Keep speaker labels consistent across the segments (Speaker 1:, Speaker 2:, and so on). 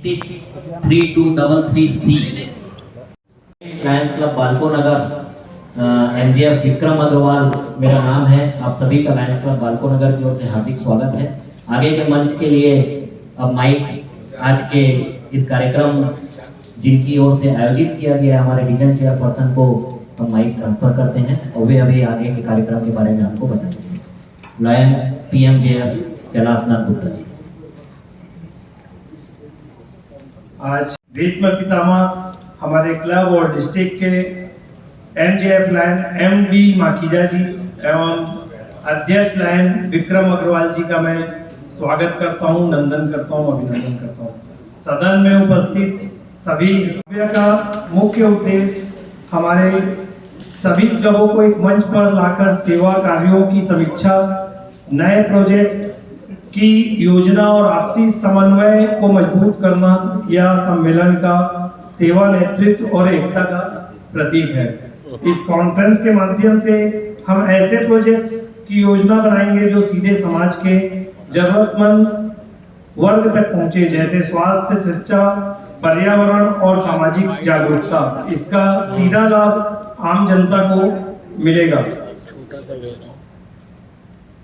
Speaker 1: 3233C Lions club बालको नगर MGF Vikram Agarwal मेरा नाम है। आप सभी का लायंस क्लब बालको नगर की ओर से हार्दिक स्वागत है। आगे के मंच के लिए अब माइक आज के इस कार्यक्रम जिनकी ओर से आयोजित किया गया हमारे डिवीजन चेयरपर्सन को हम माइक ट्रांसफर करते हैं और वे अभी आगे के कार्यक्रम के बारे में आपको बताएंगे। लायन पीएमजेएफ कैलाशनाथ गुप्ता जी।
Speaker 2: आज भीष्म पितामह हमारे क्लब और डिस्ट्रिक्ट के एमजेएफ लायन एमडी माखीजा जी एवं अध्यक्ष लायन विक्रम अग्रवाल जी का मैं स्वागत करता हूं, नंदन करता हूं, अभिनंदन करता हूं। सदन में उपस्थित सभी का मुख्य उद्देश्य हमारे सभी क्लबों को एक मंच पर लाकर सेवा कार्यों की समीक्षा, नए प्रोजेक्ट की योजना और आपसी समन्वय को मजबूत करना यह सम्मेलन का सेवा, नेतृत्व और एकता का प्रतीक है। इस कॉन्फ्रेंस के माध्यम से हम ऐसे प्रोजेक्ट्स की योजना बनाएंगे जो सीधे समाज के जरूरतमंद वर्ग तक पहुंचे, जैसे स्वास्थ्य, शिक्षा, पर्यावरण और सामाजिक जागरूकता। इसका सीधा लाभ आम जनता को मिलेगा।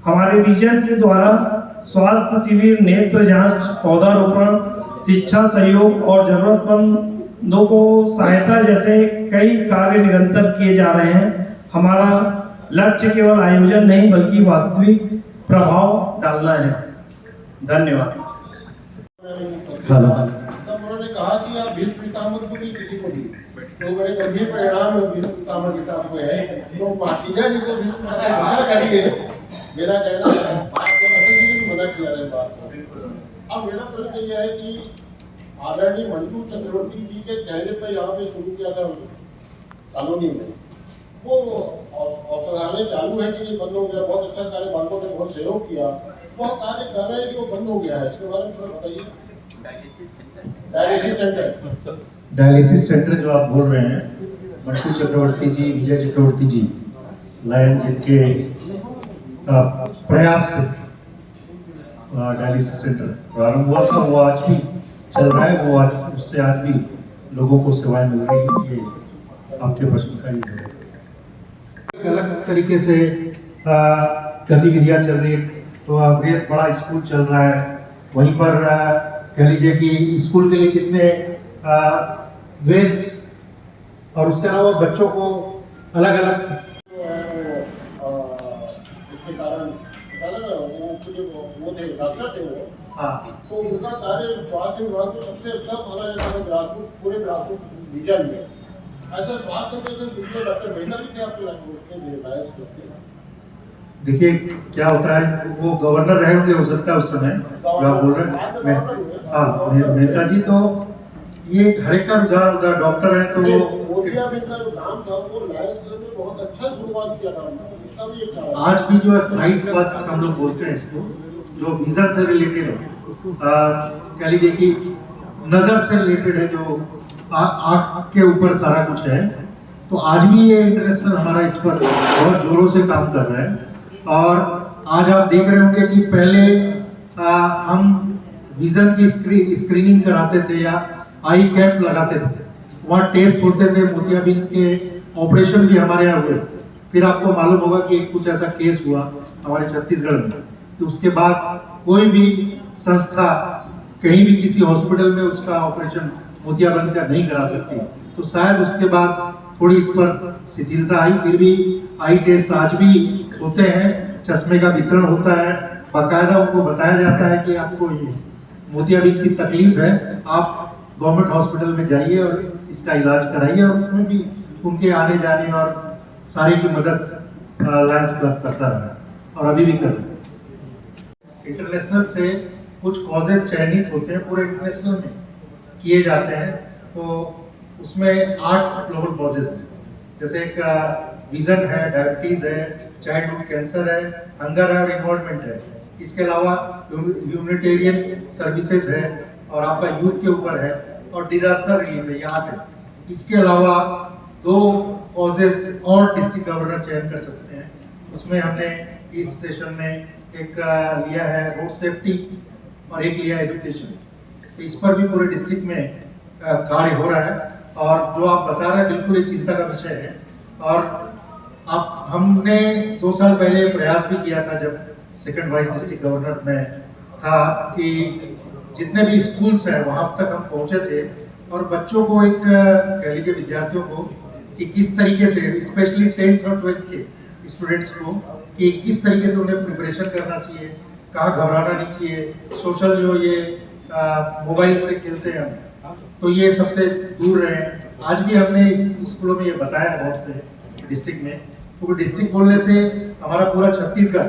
Speaker 2: हमारे रीजन के द्वारा स्वास्थ्य शिविर, नेत्र जांच, पौधारोपण, शिक्षा सहयोग और जरूरतमंदों को सहायता जैसे कई कार्य निरंतर किए जा रहे हैं। हमारा लक्ष्य केवल आयोजन नहीं बल्कि वास्तविक प्रभाव डालना है। धन्यवाद।
Speaker 3: उन्होंने कहा कि आप भीष्म पितामह को भी किसी को भी तो बड़े गंभीर परिणाम भीष्म पितामह के साथ हुए हैं, तो माखीजा जी को भीष्म पितामह घोषणा करिए। मेरा कहना है आपके अटल जी ने मना किया है बात को। अब मेरा प्रश्न यह है कि आदरणीय मंटू चक्रवर्ती जी के कहने पर यहाँ पे शुरू किया था कॉलोनी में, वो औषधालय चालू है कि नहीं बंद हो गया? बहुत अच्छा कार्य, बालकों ने बहुत सहयोग किया, वो कार्य कर रहे हैं कि वो बंद हो गया है, इसके बारे में थोड़ा बताइए।
Speaker 4: डायलिसिस सेंटर जो आप बोल रहे हैं, मंटू चक्रवर्ती जी, विजय चक्रवर्ती जी लायन जिनके प्रयास से डायलिसिस सेंटर प्रारंभ हुआ था, वो आज भी चल रहा है। वो आज उससे आज भी लोगों को सेवाएं मिल रही है। ये आपके प्रश्न का ही है। अलग तरीके से गतिविधियां चल रही है। तो बृहद बड़ा स्कूल चल रहा है, वहीं पर कह लीजिए कि स्कूल के लिए कितने वेन्स और उसके अलावा बच्चों को अलग अलग
Speaker 3: इसके कारण वो थे डॉक्टर थे वो, तो उनका कार्य स्वास्थ्य विभाग को सबसे अच्छा माना जाता है बिलासपुर, पूरे बिलासपुर रीजन में। ऐसा स्वास्थ्य में से दूसरे डॉक्टर मेहता भी थे आपके लाइन।
Speaker 4: देखिए क्या होता है, वो गवर्नर रहे होंगे हो सकता है उस समय जो आप बोल रहे हैं। हाँ, मेहता जी तो ये हर एक का रुझान होता है। डॉक्टर है तो वो
Speaker 3: नाम था, वो लायंस क्लब में बहुत अच्छा शुरुआत किया था। इसका भी एक कारण
Speaker 4: आज भी जो है साइट फर्स्ट हम लोग बोलते हैं इसको, जो विजन से रिलेटेड है, कह लीजिए कि नजर से रिलेटेड है, जो आँख के ऊपर सारा कुछ है। तो आज भी ये इंटरनेशनल हमारा इस पर बहुत जोरों से काम कर रहा है। और आज आप देख रहे होंगे कि पहले हम विजन की स्क्रीनिंग कराते थे या आई कैंप लगाते थे, वहाँ टेस्ट होते थे, मोतियाबिंद के ऑपरेशन भी हमारे यहाँ हुए। फिर आपको मालूम होगा कि कुछ ऐसा केस हुआ हमारे छत्तीसगढ़ में कि उसके बाद कोई भी संस्था कहीं भी किसी हॉस्पिटल में उसका ऑपरेशन मोतियाबिंद का नहीं करा सकती। तो शायद उसके बाद थोड़ी इस पर शिथिलता आई। फिर भी आई टेस्ट आज भी होते हैं, चश्मे का वितरण होता है, बाकायदा उनको बताया जाता है कि आपको ये मोतियाबिंद की तकलीफ है, आप गवर्नमेंट हॉस्पिटल में जाइए और इसका इलाज कराइए। और उसमें भी उनके आने जाने और सारे की मदद लायंस क्लब करता रहा और अभी भी कर रहा है। इंटरनेशनल से कुछ कॉजेज चयनित होते हैं, पूरे इंटरनेशनल में किए जाते हैं। तो उसमें 8 ग्लोबल कॉजेज हैं, जैसे एक विजन है, डायबिटीज है, चाइल्डहुड कैंसर है, हंगर है और इन्वॉल्वमेंट है। इसके अलावा ह्यूमैनिटेरियन सर्विसेज है और आपका यूथ के ऊपर है और डिजास्टर रिलीफ है, यहाँ पे। इसके अलावा 2 कॉजेज और डिस्ट्रिक्ट गवर्नर चयन कर सकते हैं। उसमें हमने इस सेशन में एक लिया है रोड सेफ्टी और एक लिया एजुकेशन। तो इस पर भी पूरे डिस्ट्रिक्ट में कार्य हो रहा है। और जो आप बता रहे हैं बिल्कुल एक चिंता का विषय है। और आप हमने 2 साल पहले प्रयास भी किया था, जब सेकंड वाइस डिस्ट्रिक्ट गवर्नर में था, कि जितने भी स्कूल्स हैं वहाँ तक हम पहुँचे थे और बच्चों को एक कह लीजिए विद्यार्थियों को कि किस तरीके से, स्पेशली 10th और 12th के स्टूडेंट्स को, कि किस तरीके से उन्हें प्रिपरेशन करना चाहिए, कहाँ घबराना नहीं चाहिए, सोशल जो ये मोबाइल से खेलते हैं हम, तो ये सबसे दूर रहें। आज भी हमने स्कूलों में ये बताया बहुत से डिस्ट्रिक्ट में, क्योंकि डिस्ट्रिक्ट बोलने से हमारा पूरा छत्तीसगढ़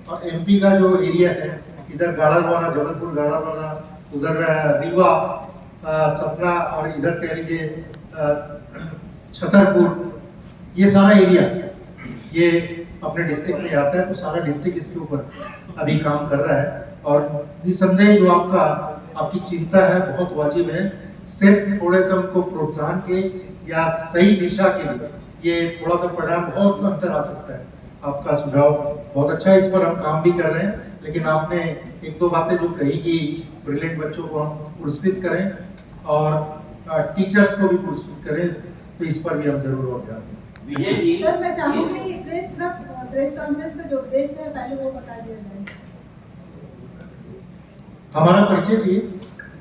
Speaker 4: और एमपी का जो एरिया है, इधर गाड़ावाड़ा, जबलपुर गाड़ावाड़ा, उधर रीवा, सतना और इधर कह लीजिए छतरपुर, ये सारा एरिया ये अपने डिस्ट्रिक्ट में आता है। तो सारा डिस्ट्रिक्ट इसके ऊपर अभी काम कर रहा है। और निसंदेह जो आपकी चिंता है बहुत वाजिब है। सिर्फ थोड़े से उनको प्रोत्साहन के या सही दिशा के लिए ये थोड़ा सा परिणाम बहुत अंतर आ सकता है। आपका सुझाव बहुत अच्छा है, इस पर हम काम भी कर रहे हैं। लेकिन आपने 1-2 बातें जो कही कि ब्रिलियंट बच्चों को हम पुरस्कृत करें और टीचर्स को भी पुरस्कृत करें, तो इस पर भी हम जरूर और ध्यान दें।
Speaker 1: विजय जी,
Speaker 5: सर, मैं चाहूंगी प्रेस कॉन्फ्रेंस का जो उद्देश्य है पहले वो बता दिया जाए।
Speaker 4: हमारा परिचय चाहिए।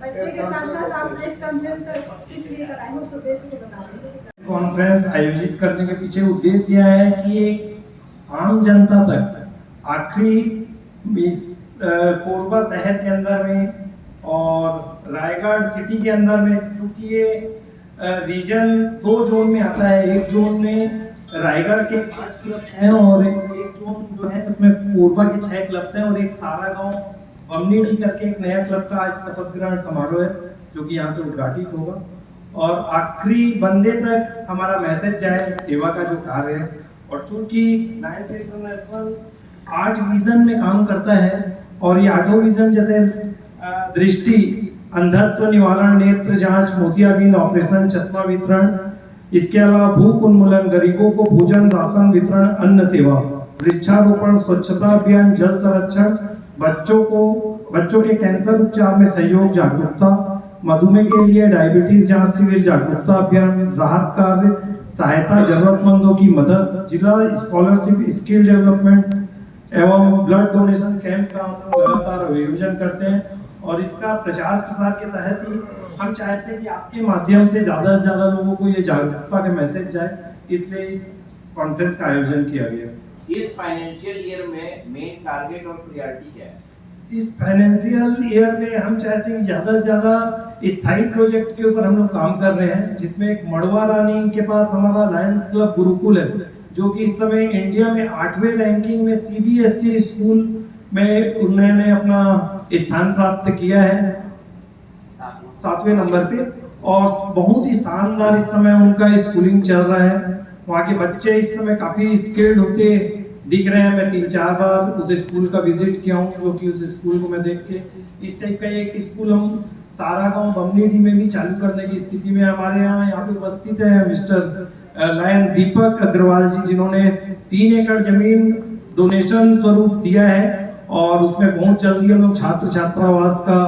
Speaker 5: बच्चे के साथ साथ आप प्रेस कॉन्फ्रेंस किस लिए कराएंगे उस उद्देश्य को बता देंगे।
Speaker 2: कॉन्फ्रेंस आयोजित करने के पीछे उद्देश्य यह है कि एक आम जनता तक आखिरी इस कोरबा शहर के अंदर में और रायगढ़ सिटी के अंदर में, चूंकि ये रीजन 2 जोन में आता है। एक जोन में रायगढ़ के 5 क्लब हैं और एक जोन जो है उसमें कोरबा के 6 क्लब्स हैं और एक सारा गांव बमनीडी करके एक नया क्लब का आज शपथ ग्रहण समारोह है जो कि यहाँ से उद्घाटित होगा। और आखिरी बंदे तक हमारा मैसेज जाए, सेवा का जो कार्य है। और चूंकि 9th इंटरनेशनल 8 विजन में काम करता है और ये 8 विजन जैसे दृष्टि, अंधत्व निवारण, नेत्र जांच, मोतियाबिंद ऑपरेशन, चश्मा वितरण, इसके अलावा भूख उन्मूलन, गरीबों को भोजन, राशन वितरण, अन्न सेवा, वृक्षारोपण, स्वच्छता अभियान, जल संरक्षण, बच्चों के कैंसर उपचार में सहयोग जागरूकता, मधुमेह के लिए डायबिटीज जांच शिविर जागरूकता अभियान, राहत कार्य, सहायता जरूरतमंदों की मदद, जिला स्कॉलरशिप, स्किल डेवलपमेंट एवं ब्लड डोनेशन कैंप का हम लगातार आयोजन करते हैं। और इसका प्रचार प्रसार के तहत ही हम चाहते हैं कि आपके माध्यम से ज़्यादा से ज़्यादा लोगों को ये जागरूकता का मैसेज जाए, इसलिए इस कॉन्फ्रेंस का आयोजन किया गया।
Speaker 1: इस फाइनेंशियल ईयर में मेन टारगेट और प्रायोरिटी क्या है?
Speaker 2: इस फाइनेंशियल ईयर में हम चाहते हैं कि ज़्यादा से ज़्यादा स्थायी प्रोजेक्ट के ऊपर हम लोग काम कर रहे हैं, जिसमें एक मड़वा रानी के पास हमारा लायंस क्लब गुरुकुल है, जो कि इस समय इंडिया में 8वें रैंकिंग में CBSE स्कूल में उन्होंने अपना स्थान प्राप्त किया है, 7वें नंबर पे। और बहुत ही शानदार इस समय उनका स्कूलिंग चल रहा है। वहाँ के बच्चे इस समय काफ़ी स्किल्ड होते दिख रहे हैं। मैं 3-4 बार उस स्कूल का विजिट किया हूँ, जो कि उस स्कूल को मैं देख के इस टाइप का एक स्कूल हम सारा गांव बमनीडी में भी चालू करने की स्थिति में हमारे यहाँ पे उपस्थित है मिस्टर लायन दीपक अग्रवाल जी, जिन्होंने 3 एकड़ जमीन डोनेशन स्वरूप दिया है और उसमें बहुत जल्दी हम लोग छात्र छात्रावास का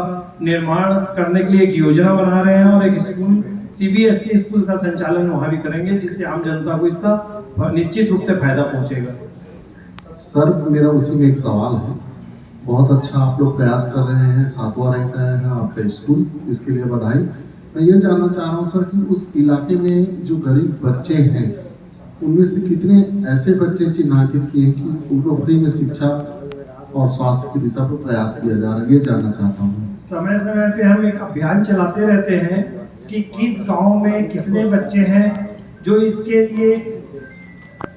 Speaker 2: निर्माण करने के लिए एक योजना बना रहे हैं और एक स्कूल CBSE स्कूल का संचालन वहाँ भी करेंगे, जिससे आम जनता को इसका निश्चित रूप से फायदा पहुँचेगा।
Speaker 3: सर, मेरा उसी में एक सवाल है। बहुत अच्छा आप लोग प्रयास कर रहे हैं, 7वां रैंक आया है आपका स्कूल, इसके लिए बधाई। मैं ये जानना चाह रहा हूँ सर कि उस इलाके में जो गरीब बच्चे हैं, उनमें से कितने ऐसे बच्चे चिन्हांकित किए कि उनको फ्री में शिक्षा और स्वास्थ्य की दिशा पर प्रयास किया जा रहा है, ये जानना चाहता हूँ।
Speaker 2: समय समय पे हम एक अभियान चलाते रहते हैं कि किस गांव में कितने बच्चे हैं जो इसके लिए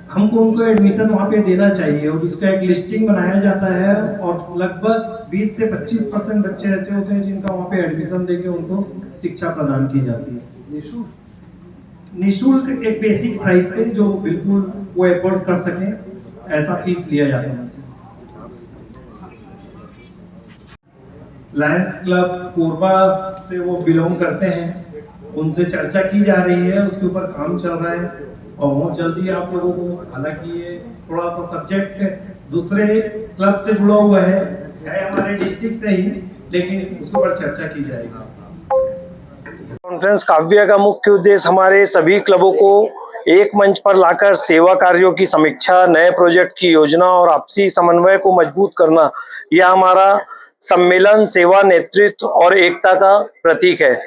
Speaker 2: हमको उनको एडमिशन वहाँ पे देना चाहिए, और उसका एक लिस्टिंग बनाया जाता है। और लगभग 20 से 25% बच्चे ऐसे होते हैं जिनका वहाँ पे एडमिशन देके उनको शिक्षा प्रदान की जाती है निःशुल्क, एक बेसिक प्राइस पे, जो बिल्कुल वो एफोर्ड कर सकें, ऐसा फीस लिया जाता है। लायंस क्लब कोरबा से वो बिलोंग करते हैं, उनसे चर्चा की जा रही है, उसके ऊपर काम चल रहा है और बहुत जल्दी आप लोगों को, हालांकि ये थोड़ा सा सब्जेक्ट दूसरे क्लब से जुड़ा हुआ है हमारे डिस्ट्रिक्ट से ही, लेकिन उसके ऊपर चर्चा की जाएगी।
Speaker 6: कॉन्फ्रेंस काव्य का मुख्य उद्देश्य हमारे सभी क्लबों को एक मंच पर लाकर सेवा कार्यों की समीक्षा, नए प्रोजेक्ट की योजना और आपसी समन्वय को मजबूत करना, यह हमारा सम्मेलन सेवा, नेतृत्व और एकता का प्रतीक है।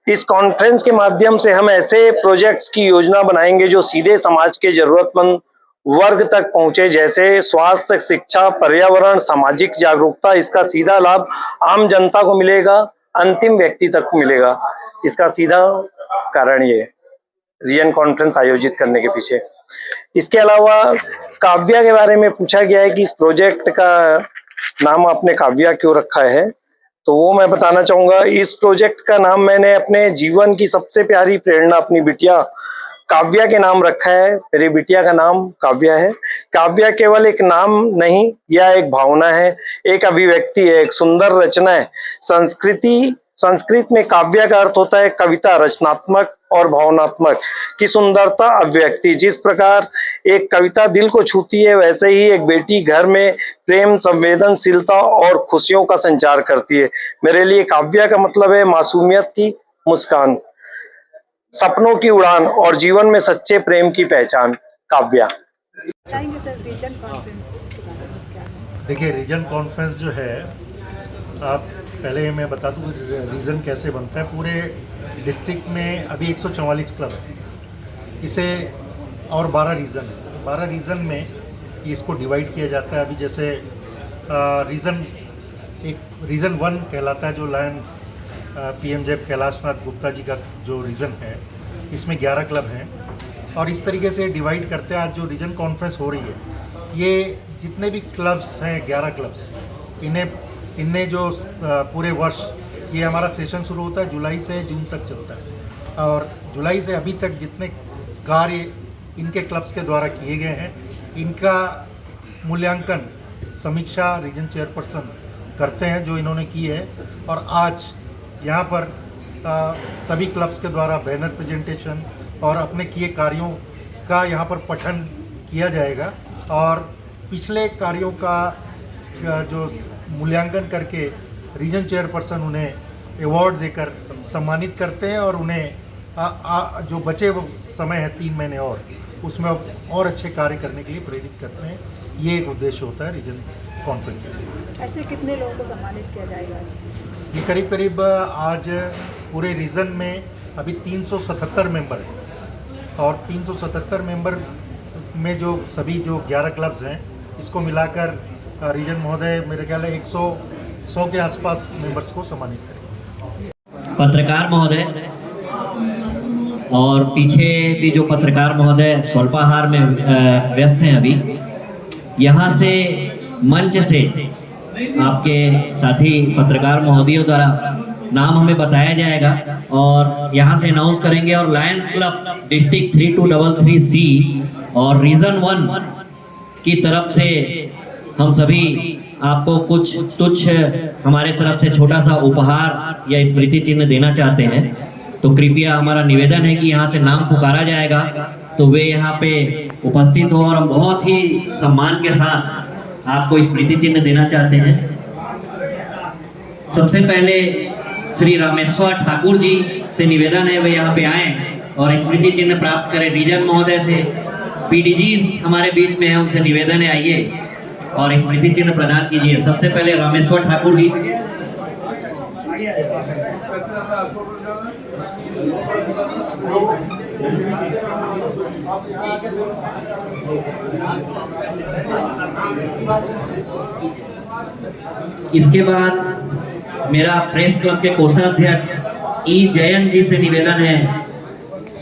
Speaker 6: इस कॉन्फ्रेंस के माध्यम से हम ऐसे प्रोजेक्ट्स की योजना बनाएंगे जो सीधे समाज के जरूरतमंद वर्ग तक पहुंचे, जैसे स्वास्थ्य, शिक्षा, पर्यावरण, सामाजिक जागरूकता। इसका सीधा लाभ आम जनता को मिलेगा, अंतिम व्यक्ति तक मिलेगा। इसका सीधा कारण ये रीजन कॉन्फ्रेंस आयोजित करने के पीछे। इसके अलावा काव्या के बारे में पूछा गया है कि इस प्रोजेक्ट का नाम आपने काव्या क्यों रखा है, तो वो मैं बताना चाहूंगा। इस प्रोजेक्ट का नाम मैंने अपने जीवन की सबसे प्यारी प्रेरणा अपनी बिटिया काव्या के नाम रखा है। मेरी बिटिया का नाम काव्या है। काव्या केवल एक नाम नहीं, यह एक भावना है, एक अभिव्यक्ति है, एक सुंदर रचना है। संस्कृत में काव्य का अर्थ होता है कविता, रचनात्मक और भावनात्मक की सुंदरता, अभिव्यक्ति। जिस प्रकार एक कविता दिल को छूती है, वैसे ही एक बेटी घर में प्रेम, संवेदनशीलता और खुशियों का संचार करती है। मेरे लिए काव्य का मतलब है मासूमियत की मुस्कान, सपनों की उड़ान और जीवन में सच्चे प्रेम की पहचान। काव्या।
Speaker 5: बताएंगे सर रीजन कॉन्फ्रेंस के बारे में क्या है?
Speaker 4: देखिए, रीजन कॉन्फ्रेंस जो है, आप पहले मैं बता दूं रीजन कैसे बनता है। पूरे डिस्ट्रिक्ट में अभी 144 क्लब है, इसे और 12 रीजन है। 12 रीजन में इसको डिवाइड किया जाता है। अभी जैसे रीजन 1 कहलाता है, जो लायन पीएमजे कैलाशनाथ गुप्ता जी का जो रीजन है, इसमें 11 क्लब हैं और इस तरीके से डिवाइड करते हैं। आज जो रीजन कॉन्फ्रेंस हो रही है, ये जितने भी क्लब्स हैं, 11 क्लब्स, इनने जो पूरे वर्ष, ये हमारा सेशन शुरू होता है जुलाई से जून तक चलता है और जुलाई से अभी तक जितने कार्य इनके क्लब्स के द्वारा किए गए हैं, इनका मूल्यांकन समीक्षा रीजन चेयरपर्सन करते हैं जो इन्होंने की है। और आज यहाँ पर सभी क्लब्स के द्वारा बैनर प्रेजेंटेशन और अपने किए कार्यों का यहाँ पर पठन किया जाएगा और पिछले कार्यों का जो मूल्यांकन करके रीजन चेयरपर्सन उन्हें अवार्ड देकर सम्मानित करते हैं और उन्हें जो बचे वो समय है 3 महीने और, उसमें और अच्छे कार्य करने के लिए प्रेरित करते हैं। ये एक उद्देश्य होता है रीजन कॉन्फ्रेंस का।
Speaker 5: ऐसे कितने लोगों को सम्मानित किया जाएगा?
Speaker 4: ये करीब करीब आज पूरे रीजन में अभी 377 मेंबर हैं और 377 मेंबर में जो सभी जो 11 क्लब्स हैं, इसको मिलाकर रीजन महोदय मेरे ख्याल है 100 के आसपास मेंबर्स को सम्मानित करेंगे।
Speaker 1: पत्रकार महोदय और पीछे भी जो पत्रकार महोदय स्वल्पाहार में व्यस्त हैं अभी, यहाँ से मंच से आपके साथी पत्रकार महोदयों द्वारा नाम हमें बताया जाएगा और यहाँ से अनाउंस करेंगे। और लायंस क्लब डिस्ट्रिक्ट 3233C और रीजन 1 की तरफ से हम सभी आपको कुछ तुच्छ हमारे तरफ से छोटा सा उपहार या स्मृति चिन्ह देना चाहते हैं, तो कृपया हमारा निवेदन है कि यहाँ से नाम पुकारा जाएगा तो वे यहाँ पे उपस्थित हो और हम बहुत ही सम्मान के साथ आपको स्मृति चिन्ह देना चाहते हैं। सबसे पहले श्री रामेश्वर ठाकुर जी से निवेदन है वे यहाँ पे आए और स्मृति चिन्ह प्राप्त करें। रीजन महोदय से पीडीजी हमारे बीच में है, उनसे निवेदन है आइए और स्मृति चिन्ह प्रदान कीजिए। सबसे पहले रामेश्वर ठाकुर जी। इसके बाद मेरा प्रेस क्लब के कोषाध्यक्ष ई जयंत जी से निवेदन है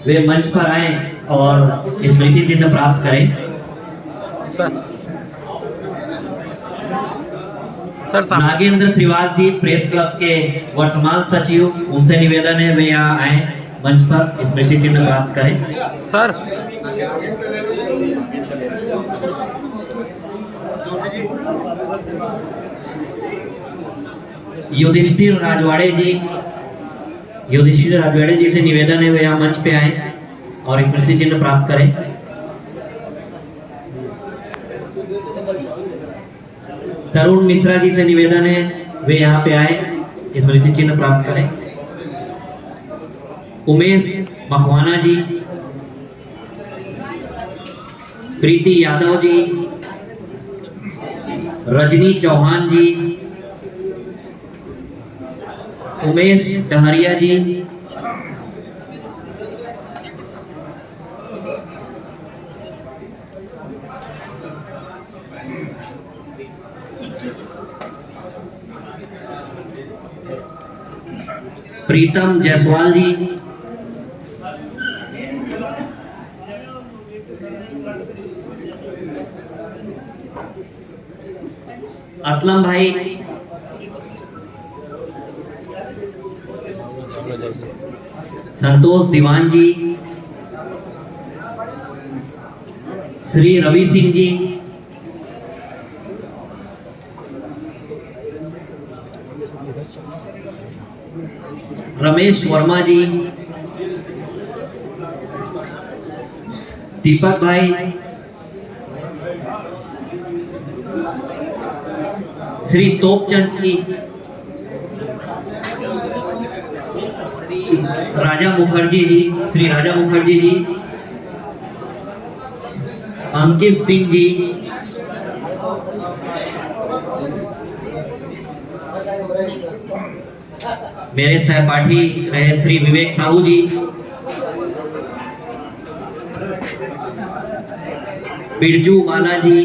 Speaker 1: वे मंच पर आए और स्मृति चिन्ह प्राप्त करें। नागेंद्र श्रीवास जी प्रेस क्लब के वर्तमान सचिव, उनसे निवेदन है वे यहाँ आए मंच पर स्मृति चिन्ह प्राप्त करें।
Speaker 7: सर
Speaker 1: युधिष्ठिर राजवाड़े जी से निवेदन है वे यहाँ मंच पे आए और स्मृति चिन्ह प्राप्त करें। तरुण मिश्रा जी से निवेदन है वे यहाँ पे आए, स्मृति चिन्ह प्राप्त करें। उमेश मखवाना जी, प्रीति यादव जी, रजनी चौहान जी, उमेश डहरिया जी, प्रीतम जायसवाल जी, असलम भाई, संतोष दीवान जी, श्री रवि सिंह जी, रमेश वर्मा जी, दीपक भाई, श्री तोपचंद जी, श्री राजा मुखर्जी जी, श्री राजा मुखर्जी जी, अंकित सिंह जी, मेरे सहपाठी रहे श्री विवेक साहू जी, बिरजू बाला जी,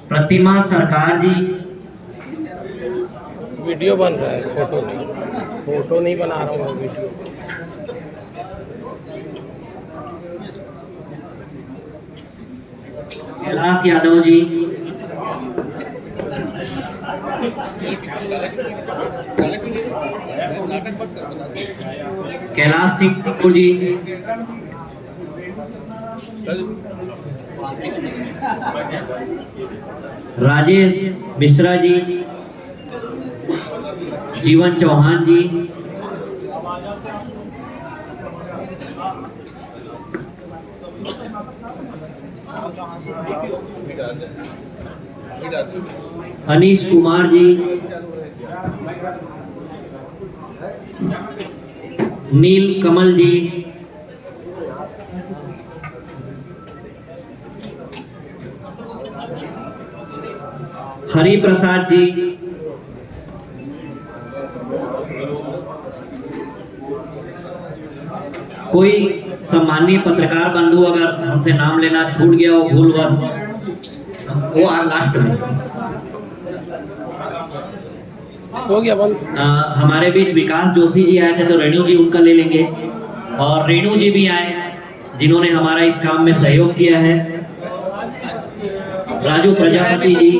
Speaker 1: प्रतिमा सरकार जी,
Speaker 7: वीडियो बन रहा है, फोटो नहीं बना रहा हूँ, वीडियो।
Speaker 1: कैलाश यादव जी, कैलाश सिंह ठाकुर जी, राजेश मिश्रा जी, जीवन चौहान जी, अनीश कुमार जी, नील कमल जी, हरि प्रसाद जी, कोई सम्मानीय पत्रकार बंधु अगर हमसे नाम लेना छूट गया हो भूलवश, वो आज लास्ट में
Speaker 7: हो गया बंद।
Speaker 1: हमारे बीच विकास जोशी जी आए थे तो रेणु जी उनका ले लेंगे, और रेणु जी भी आए जिन्होंने हमारा इस काम में सहयोग किया है। राजू प्रजापति जी,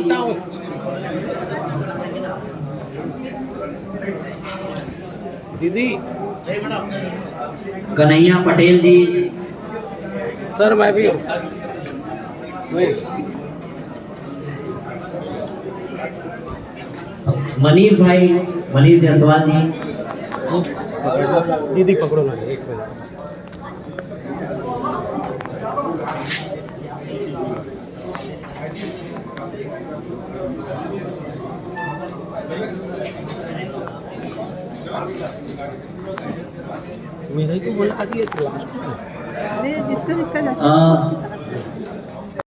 Speaker 7: दीदी,
Speaker 1: कन्हैया पटेल जी,
Speaker 7: सर मैं भी हूँ।
Speaker 1: मनीष भाई, मनीष जायसवाल जी,
Speaker 7: दीदी पकड़ो ना, एक मिनट। मेरे को बोला दिए थे लास्ट में।
Speaker 5: जिसका जिसका